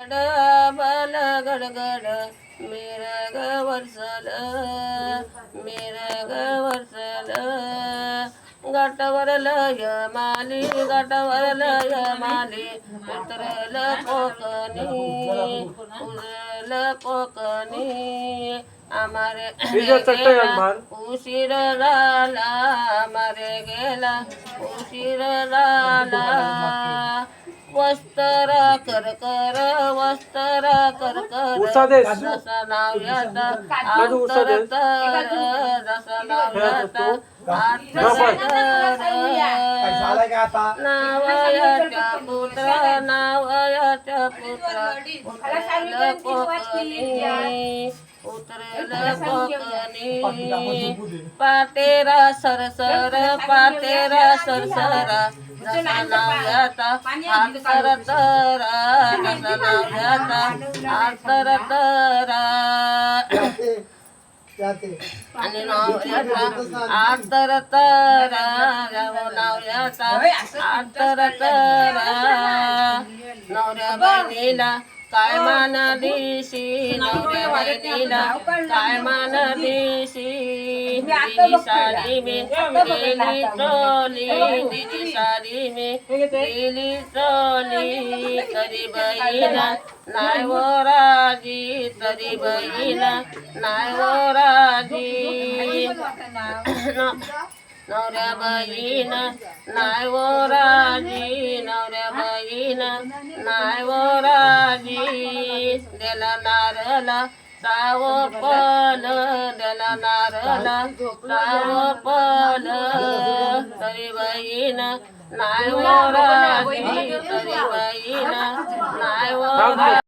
बल गडगड मिरग Vercel मिरग Vercel गटवर लय माली गटवर लय माली उतरल कोकणी उतरल कोकणी आमारे गेला उशीर झाला आमारे गेला उशीर झाला वस्त्र कर कर वस्त्र कर कर जसा नाव याचा आंतर तर जसा नाव याचा नावयाच्या पुत्र नावयाच्या पुत्र उतरल कोकणी उतरल कोकणी पातेरा सरसर पातेरा सरसरा जसा नाव याचा आंतर तरा जसा नाव याचा आंतर तरा आणि नाव याचा आंतर तरा नाव याचा आंतर तरा नवऱ्या बहिणीला काय मान दिशी नवऱ्या बहिणीला काय मान दिशी दिली साडी मी दिली चोली दिली साडी मी दिली चोली तरी बहिणा नाही वो राजी तरी बहिणा नाही वो राजी नवऱ्या बहीण नाही वो राजी नवऱ्या बहीण नाही वो राजी देला नारला सावो पल देला नारला सावो पल तरी बहीण नाही वो राजी तरी बहीण नाही वो